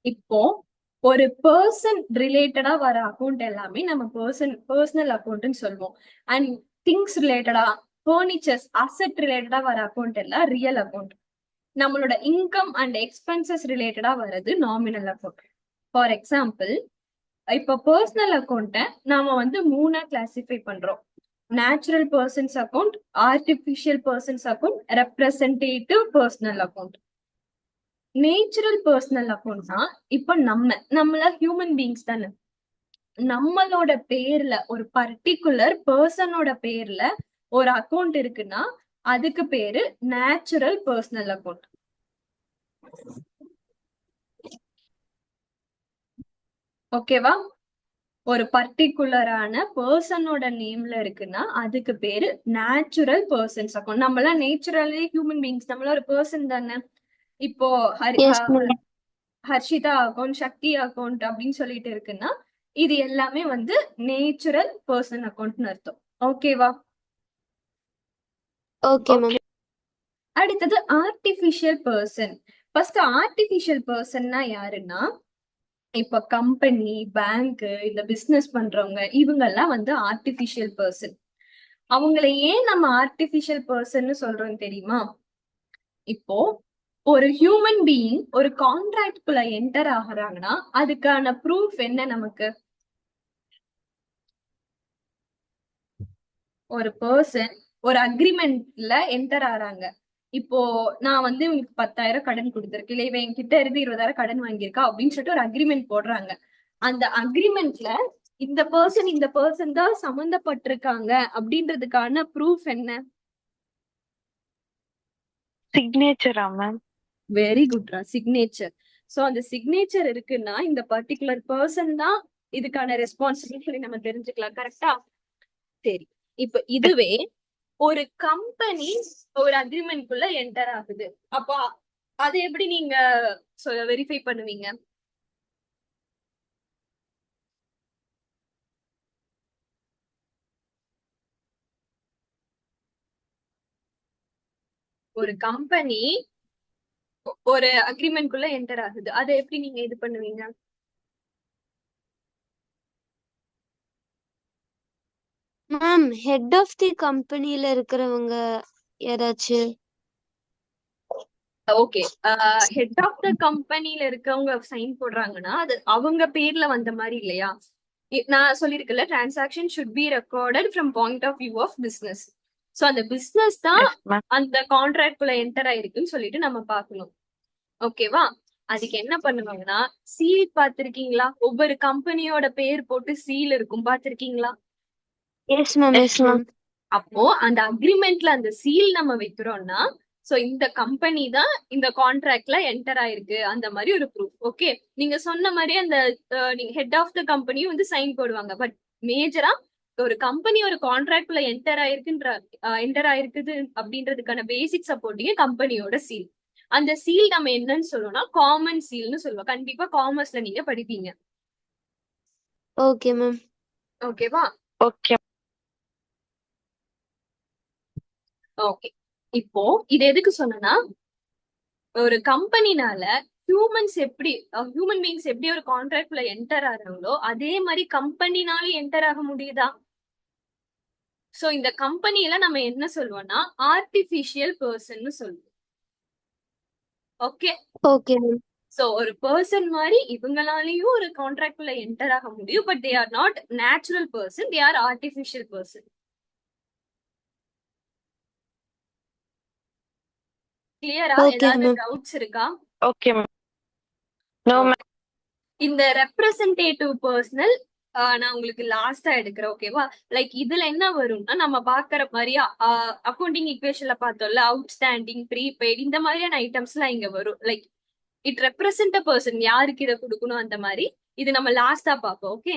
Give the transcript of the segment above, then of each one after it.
இப்போ ஒரு பர்சன் ரிலேட்டடா வர அக்கௌண்ட் எல்லாமே நம்ம பர்சனல் அக்கௌண்ட்னு சொல்லுவோம். அண்ட் திங்ஸ் ரிலேட்டடா, ஃபர்னிச்சர்ஸ், அசெட் ரிலேட்டடா வர அக்கௌண்ட் எல்லாம் ரியல் அக்கௌண்ட். நம்மளோட இன்கம் அண்ட் எக்ஸ்பென்சஸ் ரிலேட்டடா வர்றது நாமினல் அக்கௌண்ட். ஃபார் எக்ஸாம்பிள், இப்போ பர்சனல் அக்கௌண்ட்டை நாம வந்து மூணா கிளாசிஃபை பண்றோம். Natural persons account, artificial persons account, representative personal account. Natural personal அக்கௌண்ட்னா இப்ப நம்மள ஹியூமன் பீயிங்ஸ் தானே. நம்மளோட பேர்ல ஒரு பர்டிகுலர் பர்சனோட பேர்ல ஒரு அக்கௌண்ட் இருக்குன்னா அதுக்கு பேரு நேச்சுரல் பர்சனல் அக்கௌண்ட். ஓகேவா? ஒரு பர்டிகுலரான பர்சனோட நேம்ல இருக்குன்னா அதுக்கு பேரு நேச்சுரல் பர்சன்ஸ் அக்கௌண்ட். நம்மளாம் நேச்சுரலி ஹியூமன் பீயிங்ஸ், நம்மள ஒரு பர்சன் தானே. இப்போ எஸ் மேம். ஹர்ஷிதா அக்கௌண்ட், சக்தி அக்கௌண்ட் அப்படின்னு சொல்லிட்டு இருக்குன்னா இது எல்லாமே வந்து நேச்சுரல் பர்சன் அக்கௌண்ட்னு அர்த்தம். ஓகேவா? Okay ma'am. அடுத்தது ஆர்டிபிஷியல் பர்சன். ஃபர்ஸ்ட் ஆர்டிபிஷியல் பர்சன்னா யாருன்னா, இப்ப கம்பெனி, பேங்க், இந்த பிசினஸ் பண்றவங்க இவங்க எல்லாம் வந்து ஆர்டிபிஷியல் பர்சன். அவங்கள ஏன் நம்ம ஆர்டிபிஷியல் பர்சன் சொல்றோம் தெரியுமா? இப்போ ஒரு ஹியூமன் பீயிங் ஒரு கான்ட்ராக்ட்குள்ள என்டர் ஆகுறாங்கன்னா அதுக்கான ப்ரூஃப் என்ன நமக்கு? ஒரு பர்சன் ஒரு அக்ரிமெண்ட்ல என்டர் ஆறாங்க. இப்போ நான் வந்து உங்களுக்கு 10,000 கடன் கொடுத்துருக்கேன், இல்ல இவன் என்கிட்ட இருந்து 20,000 கடன் வாங்கியிருக்கா அப்படின்னு சொல்லிட்டு ஒரு அக்ரிமெண்ட் போடுறாங்க. அந்த அக்ரிமெண்ட்ல இந்த பர்சன் தான் சம்மந்தப்பட்டிருக்காங்க அப்படின்றதுக்கான ப்ரூஃப் என்ன? சிக்னேச்சரா மேம்? வெரி குட்ரா, சிக்னேச்சர். சோ அந்த சிக்னேச்சர் இருக்குன்னா இந்த பர்டிகுலர் பர்சன் தான் இதுக்கான ரெஸ்பான்சிபிலிட்டி சொல்லி நம்ம தெரிஞ்சுக்கலாம். கரெக்டா? சரி, இப்ப இதுவே ஒரு கம்பெனி ஒரு அக்ரிமெண்ட்குள்ள என்டர் ஆகுது, அப்போ அதை எப்படி நீங்க வெரிஃபை பண்ணுவீங்க? ஒரு கம்பெனி ஒரு அக்ரிமெண்ட்குள்ள என்டர் ஆகுது, அதை எப்படி நீங்க இது பண்ணுவீங்க? மேம், ஹெட் ஆஃப் தி கம்பெனில இருக்கிறவங்க யாராச்சும். ஓகே, ஹெட் ஆஃப் த கம்பெனில இருக்கவங்க சைன் போடுறாங்கன்னா அது அவங்க பேர்ல வந்த மாதிரி இல்லையா? நான் சொல்லியிருக்கல, transaction should be recorded from point of view of business. So அந்த பிசினஸ் தான் எஸ் மேம். அந்த கான்ட்ராக்ட் குள்ள என்டர் ஆயிருக்குன்னு சொல்லிட்டு நம்ம பார்க்கணும். ஓகேவா? அதுக்கு என்ன பண்ணுவாங்கன்னா, சீல் பாத்திருக்கீங்களா? ஒவ்வொரு கம்பெனியோட பேர் போட்டு சீல் இருக்கும், பாத்திருக்கீங்களா? S ma'am, yes ma'am. அப்போ அந்த அக்ரிமெண்ட்ல அந்த சீல் நம்ம வைக்கிறோம்னா சோ இந்த கம்பெனி தான் இந்த கான்ட்ராக்ட்ல என்டர் ஆயிருக்கு அந்த மாதிரி ஒரு ப்ரூஃப். ஓகே, நீங்க சொன்ன மாதிரி அந்த நீங்க ஹெட் ஆஃப் த கம்பெனியும் வந்து சைன் போடுவாங்க. பட் மேஜரா ஒரு கம்பெனி ஒரு கான்ட்ராக்ட்ல என்டர் ஆயிருக்குது அப்படின்றதுக்கான பேசிக் சப்போர்ட்டிங்க கம்பெனியோட சீல். அந்த சீல் நம்ம என்னன்னு சொல்லுவோம்னா காமன் சீல்னு சொல்லுவோம். கண்டிப்பா காமர்ஸ்ல நீங்க படிப்பீங்க. Okay ma'am. ஓகேவா? ஓகே. ஓகே, இப்போ இது எதுக்கு சொன்னா, ஒரு கம்பெனினால ஹியூமன் பீயிங்ஸ் எப்படி ஒரு கான்ட்ராக்ட்ல என்டர் ஆறாங்களோ அதே மாதிரி கம்பெனினாலும் என்டர் ஆக முடியுதா? சோ இந்த கம்பெனில நம்ம என்ன சொல்லுவோம்னா ஆர்டிபிஷியல் பர்சன் சொல்லுவோம். Okay, okay ma'am. சோ ஒரு பர்சன் மாதிரி இவங்களாலையும் ஒரு கான்ட்ராக்ட்ல என்டர் ஆக முடியும். But they are not natural person, they are artificial person. கிளியரா? ஓகே ஏதாவது மேம். டவுட்ஸ் இருக்கா? Okay ma'am. No ma'am. இந்த ரெப்ரசன்டேட்டிவ் பர்சனல் நான் உங்களுக்கு லாஸ்டா எடுக்கிறேன். ஓகேவா? லைக் இதுல என்ன வரும்னா நம்ம பாக்குற மாதிரி அக்கௌண்டிங் ஈக்குவேஷன்ல பார்த்தோம்ல, அவுட்ஸ்டாண்டிங், ப்ரீபெய்ட், இந்த மாதிரியான ஐட்டம்ஸ் எல்லாம் இங்க வரும். Like it represent a person, யாருக்கு இதை கொடுக்கணும் அந்த மாதிரி. இது நம்ம லாஸ்டா பார்ப்போம். Okay,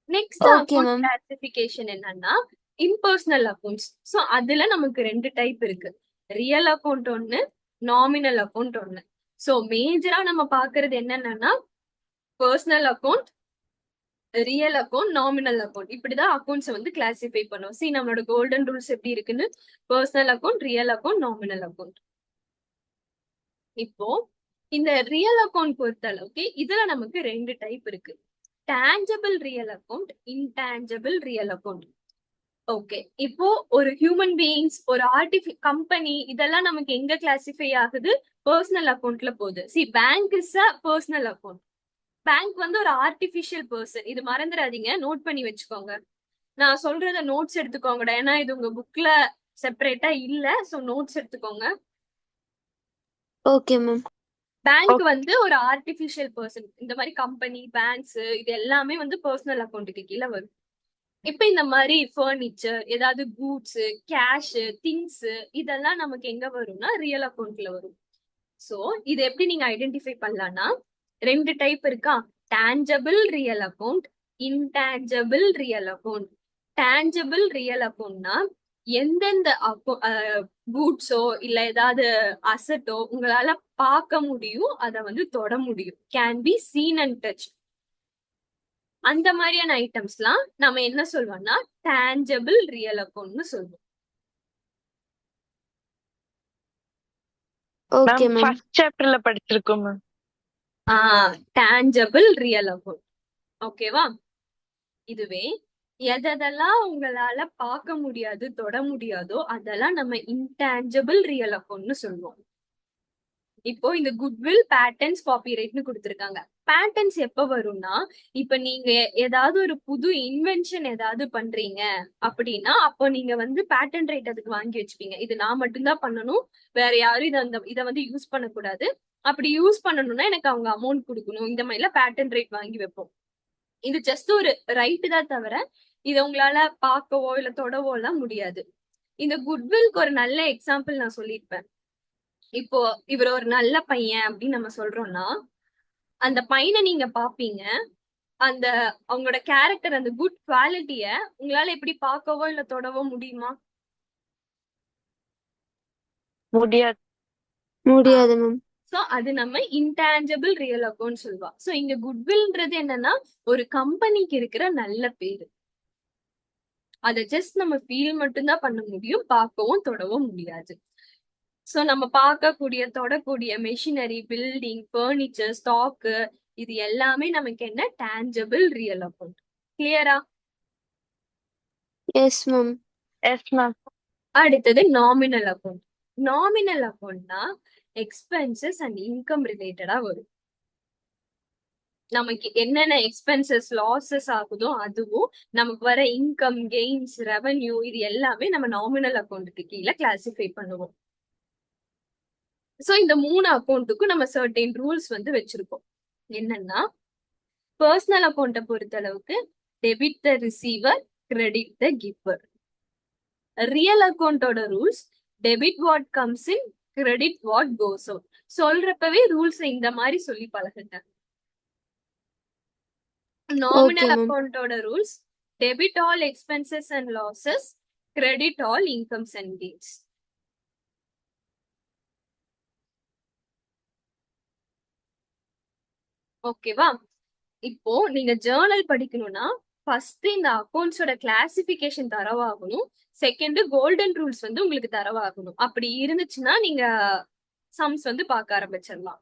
next okay account ma'am. Classification என்னன்னா இம்பர்சனல் அக்கௌண்ட்ஸ். ஸோ அதுல நமக்கு ரெண்டு டைப் இருக்கு. ரியல் அக்கௌண்ட் ஒன்னு, நாமினல் அக்கௌண்ட் ஒன்னு. ஸோ மேஜரா நம்ம பாக்குறது என்னன்னா personal account, real account, nominal account, இப்படிதான் அக்கௌண்ட்ஸ் வந்து கிளாசிஃபை பண்ணும். சி நம்மளோட கோல்டன் ரூல்ஸ் எப்படி இருக்குன்னு: personal account, real account, nominal account. இப்போ இந்த ரியல் அக்கௌண்ட் பொறுத்த அளவுக்கு இதுல நமக்கு ரெண்டு டைப் இருக்கு. Tangible real account, intangible real account. Okay, இப்போ ஒரு ஹியூமன் பீயிங்ஸ், ஒரு கம்பெனி, இதெல்லாம் நமக்கு எங்க கிளாசிஃபை ஆகுது? பர்சனல் அக்கௌண்ட்ல போகுது. C, bank is a personal account. Bank வந்து ஒரு ஆர்டிபிஷியல் பர்சன். இது மறந்துடாதீங்க, நோட் பண்ணி வச்சுக்கோங்க. நான் சொல்றத நோட்ஸ் எடுத்துக்கோங்கடா, ஏன்னா இது உங்க புக்ல செப்பரேட்டா இல்ல. சோ நோட்ஸ் எடுத்துக்கோங்க. Okay ma'am. பேங்க் வந்து ஒரு ஆர்டிபிஷியல் பர்சன். இந்த மாதிரி கம்பெனி, பேங்க்ஸ், இது எல்லாமே வந்து பர்சனல் அக்கௌண்ட்டுக்கு கீழே வரும். இப்ப இந்த மாதிரி ஃபர்னிச்சர், ஏதாவது கூட்ஸ், கேஷ், திங்ஸ், இதெல்லாம் நமக்கு எங்க வரும்னா ரியல் அக்கௌண்ட்ல வரும். சோ இது எப்படி நீங்க ஐடென்டிஃபை பண்ணலாம்னா, ரெண்டு டைப் இருக்கா. Tangible real account, intangible real account. Tangible real அக்கௌண்ட்னா எந்தெந்த கூட்ஸோ இல்ல ஏதாவது அசட்டோ உங்களால பார்க்க முடியும், அதை வந்து தொட முடியும். Can be seen and touch. அந்த மாதிரியான ஐட்டம்ஸ்லாம் நம்ம என்ன சொல்வோம்னா டேஞ்சபிள் ரியல் அக்கௌண்ட்னு சொல்லுவோம். Okay ma'am ma'am. ஃபர்ஸ்ட் சாப்டர்ல படிச்சிருக்கோம் மேம். Tangible real account. ஓகேவா? இதுவே எதெல்லாம் உங்களால பார்க்க முடியாது, தொட முடியாதோ அதெல்லாம் நம்ம இன்டேஞ்சபிள் ரியல் அக்கௌண்ட்னு சொல்லுவோம். இப்போ இந்த குட்வில், பேட்டன்ஸ், காப்பிரைட்னு கொடுத்துருக்காங்க. பேட்டன்ஸ் எப்ப வரும்னா, இப்ப நீங்க ஏதாவது ஒரு புது இன்வென்ஷன் ஏதாவது பண்றீங்க அப்படின்னா, அப்போ நீங்க வந்து பேட்டன் ரைட் அதுக்கு வாங்கி வச்சுப்பீங்க. இது நான் மட்டும்தான் பண்ணணும், வேற யாரும் இதை வந்து யூஸ் பண்ணக்கூடாது. அப்படி யூஸ் பண்ணணும்னா எனக்கு அவங்க அமௌண்ட் கொடுக்கணும். இந்த மாதிரிலாம் பேட்டன் ரைட் வாங்கி வைப்போம். இது ஜஸ்ட் ஒரு ரைட்டு தான் தவிர இதை உங்களால பார்க்கவோ இல்ல தொடவோ எல்லாம் முடியாது. இந்த குட்வில்க்கு ஒரு நல்ல எக்ஸாம்பிள் நான் சொல்லியிருப்பேன். இப்போ இவர் ஒரு நல்ல பையன் அப்படின்னு நம்ம சொல்றோம்னா, அந்த பையனை நீங்க பாப்பீங்க. அந்த அவங்களோட கேரக்டர், அந்த குட் குவாலிட்டிய உங்களால எப்படி பார்க்கவோ இல்ல தொடவோ முடியுமா? முடியாது. முடியாது மேம். சோ அது நம்ம இன்டேஞ்சபிள் ரியல் அக்கௌண்ட் சொல்லுவா. சோ இங்க குட்வில்ன்றது என்னன்னா ஒரு கம்பெனிக்கு இருக்கிற நல்ல பேரு. அதை ஜஸ்ட் நம்ம ஃபீல் மட்டும்தான் பண்ண முடியும், பார்க்கவும் தொடவும் முடியாது. சோ நம்ம பார்க்கக்கூடிய, தொடக்கூடிய மெஷினரி, பில்டிங், ஃபர்னிச்சர், ஸ்டாக்கு, இது எல்லாமே நமக்கு என்ன? Tangible real account. கிளியரா? Yes ma'am. Yes ma'am. அடுத்தது நாமினல் அக்கௌண்ட். நாமினல் அக்கௌண்ட்னா எக்ஸ்பென்சஸ் அண்ட் இன்கம் ரிலேட்டடா வரும். நமக்கு என்னென்ன எக்ஸ்பென்சஸ், லாசஸ் ஆகுதோ அதுவும், நமக்கு வர இன்கம், கெயின்ஸ், ரெவன்யூ, இது எல்லாமே நம்ம நாமினல் அக்கௌண்ட்டுக்கு கீழே கிளாசிஃபை பண்ணுவோம். சோ இந்த மூணு அக்கௌண்ட்டுக்கும் நம்ம சர்டைன் ரூல்ஸ் வந்து வச்சிருக்கோம். என்னன்னா, பர்சனல் அக்கௌண்ட்டை பொறுத்த அளவுக்கு debit the receiver, credit the giver. Real அக்கௌண்டோட rules debit what comes in, credit what goes out. சொல்றப்பவே ரூல்ஸ் இந்த மாதிரி சொல்லி பழகுங்க. நாமினல் அக்கௌண்டோட rules debit all expenses and losses, credit all incomes and gains. ஓகேவா? இப்போ நீங்க ஜேர்னல் படிக்கணும்னா ஃபர்ஸ்ட் இந்த அக்கௌண்ட்ஸோட கிளாசிபிகேஷன் தரவாகணும். செகண்ட் கோல்டன் ரூல்ஸ் வந்து உங்களுக்கு தரவாகணும். அப்படி இருந்துச்சுன்னா நீங்க சம்ஸ் வந்து பார்க்க ஆரம்பிச்சிடலாம்.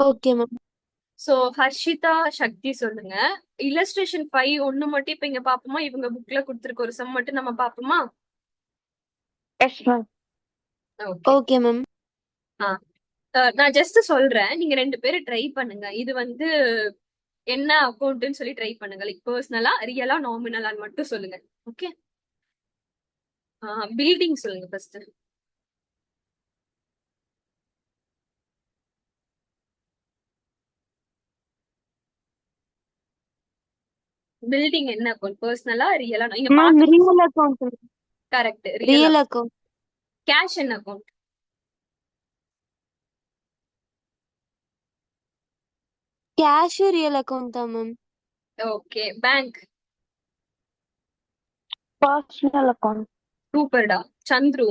Okay ma'am. சோ ஹர்ஷிதா, சக்தி சொல்லுங்க. இல்லஸ்ட்ரேஷன் 5 ஒண்ணு மட்டும் இப்ப இங்க பாப்போமா? இவங்க புக்ல கொடுத்திருக்க ஒரு சம் மட்டும் நம்ம பாப்போமா? Yes ma'am. Okay ma'am. நான் ஜஸ்ட் சொல்றேன், நீங்க ரெண்டு பேரும் ட்ரை பண்ணுங்க. இது வந்து என்ன அக்கௌண்ட்னு சொல்லி ட்ரை பண்ணுங்க. லைக் பர்சனலா, ரியலா, நாமினலான்னு மட்டும் சொல்லுங்க. ஓகே, பில்டிங் சொல்லுங்க ஃபர்ஸ்ட். பில்டிங் என்ன அக்கௌண்ட்? பர்சனலா, ரியலா? நீங்க மேம் பாத்து real account. Correct, real. Real account. Cash என்ன அக்கௌண்ட்? கேஷ் ரியல் அக்கௌண்ட் தான் ma'am. Okay, bank. Personal account. சூப்பர்டா. சந்துரு?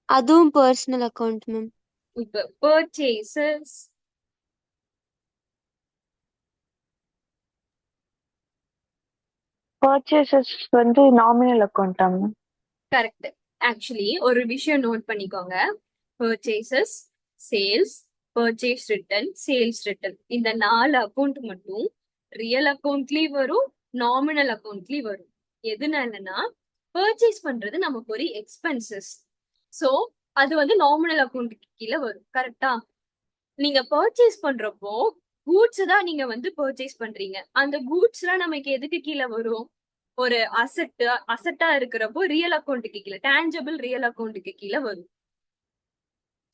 அதுவும் பர்சனல் அக்கௌண்ட் மேம். இப்ப பர்ச்சேசஸ். பர்ச்சேசஸ் வந்து nominal account ma'am. Correct. Actually ஒரு விஷயம் நோட் பண்ணிக்கோங்க. Purchases, sales, purchase return, sales return, இந்த 4 அக்கௌண்ட் மட்டும் ரியல் அக்கௌண்ட்லயும் வரும், நாமினல் அக்கௌண்ட்லயும் வரும். எதுனாலன்னா பர்ச்சேஸ் பண்றது நமக்கு ஒரு எக்ஸ்பென்சஸ். சோ அது வந்து நாமினல் அக்கௌண்ட்டுக்கு கீழே வரும். கரெக்டா? நீங்க பர்ச்சேஸ் பண்றப்போ கூட்ஸ் தான் நீங்க வந்து பர்ச்சேஸ் பண்றீங்க. அந்த கூட்ஸ் எல்லாம் நமக்கு எதுக்கு கீழே வரும்? ஒரு அசட்டா இருக்கிறப்போ ரியல் அக்கௌண்ட்டுக்கு கீழே, டேஞ்சபிள் ரியல் அக்கௌண்ட்டுக்கு கீழே வரும்.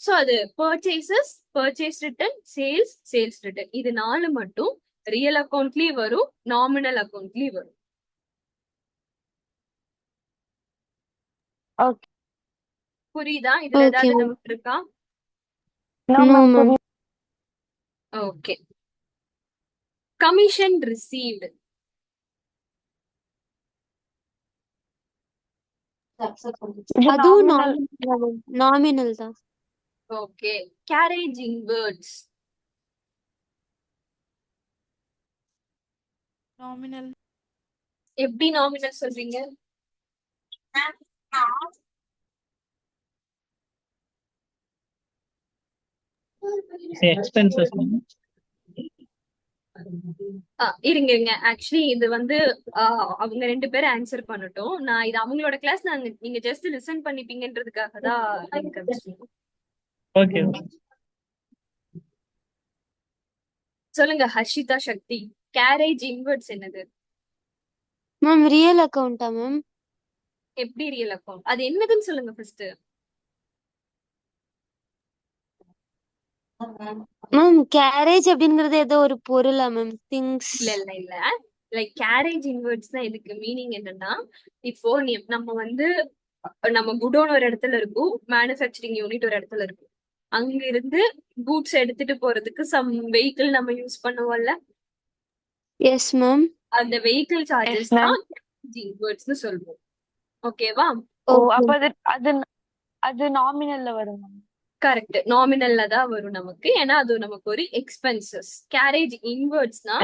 சோ அது purchases, purchase return, sales, sales return, இது 4 மட்டும் ரியல் அக்கௌண்ட்லயும் வரும், நாமினல் அக்கௌண்ட்லயும் வரும். ஓகே. புரியுதா? இதுல ஓகே ஏதாவது மேம். டவுட் இருக்கா? No no ma'am, ma'am. புரியுது. ஓகே. Commission received. இது அதுவும் நாமினல். நாமினல் தான். ஓகே. Carriage inwards. நாமினல். எப்படி நாமினல் சொல்றீங்க? எக்ஸ்பென்சஸ். இருங்க. ஆக்சுவலி இது வந்து அவங்க 2 பேரும் ஆன்சர் பண்ணட்டும். நான் இது அவங்களோட கிளாஸ், நீங்க ஜஸ்ட் லிசன் பண்ணிப்பீங்கன்றதுக்காக தான் லிங்க் அனுப்பிச்சிருக்கேன். ஓகே. சொல்லுங்க ஹர்ஷிதா, சக்தி, கேரேஜ் இன்வர்ட்ஸ் என்னது? மேம் ரியல் அக்கௌண்டா மேம்? எப்படி ரியல் அக்கௌண்ட்? அது என்னதுன்னு சொல்லுங்க ஃபர்ஸ்ட். மேம் கேரேஜ் அப்படிங்கறது ஏதோ ஒரு பொருளா மேம்? திங்ஸ். இல்ல லைக் கேரேஜ் இன்வர்ட்ஸ் தான் இதுக்கு மீனிங் என்னன்னா, இப்போ நம்ம வந்து நம்ம குடோன் ஒரு இடத்துல இருக்கும், மேனுஃபேக்சரிங் யூனிட் ஒரு இடத்துல இருக்கும். அங்க இருந்து கூட்ஸ் எடுத்துட்டு போறதுக்கு சம் வெஹிக்கிள் நம்ம யூஸ் பண்ணுவோம்ல, எஸ் மேம். அந்த வெஹிக்கிள் சார்ஜஸ் Yes, ma'am. தான் கேரேஜ் இன்வர்ட்ஸ்னு சொல்லுவோம். ஓகேவா? ஓ, ஓகே. அப்ப அது நாமினல்ல வரும் மேம். கரெக்ட், நாமினல்ல தான் வரும் நமக்கு. ஏன்னா அது நமக்கு ஒரு எக்ஸ்பென்சஸ். கேரேஜ் இன்வர்ட்ஸ்னா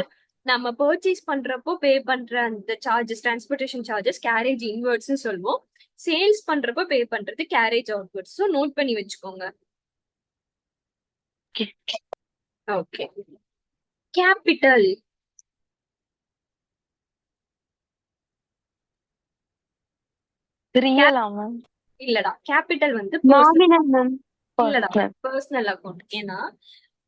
நம்ம பர்ச்சேஸ் பண்றப்போ பே பண்ற அந்த சார்ஜஸ், டிரான்ஸ்போர்டேஷன் சார்ஜஸ் கேரேஜ் இன்வர்ட்ஸ்னு சொல்லுவோம். சேல்ஸ் பண்றப்போ பே பண்றது கேரேஜ் அவுட்வர்ட்ஸ். ஸோ நோட் பண்ணி வச்சுக்கோங்க. Okay. ஓகே. கேபிட்டல். ரியலா மேம்? இல்லடா, கேபிட்டல் வந்து நாமினல் மேம். இல்லடா, Personal. Personal account. ஏன்னா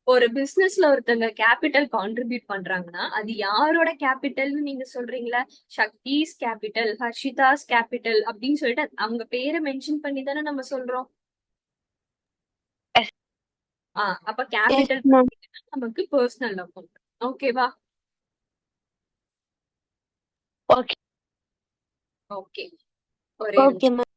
ஒரு பிசினஸ்ல ஒருத்தங்க கேபிட்டல் கான்ட்ரிபியூட் பண்றாங்கன்னா அது யாரோட கேபிட்டல்னு நீங்க சொல்றீங்களா? சக்திஸ் கேபிட்டல், ஹர்ஷிதாஸ் கேபிட்டல் அப்படின்னு சொல்லிட்டு அவங்க பேரை மென்ஷன் பண்ணி தானே நம்ம சொல்றோம். Yes. அப்ப கேபிட்டல் Yes, ma'am. நமக்கு பர்சனல் அக்கௌண்ட். ஓகேவா? ஓகே. ஓகே. ஒரே ஓகே மேம்.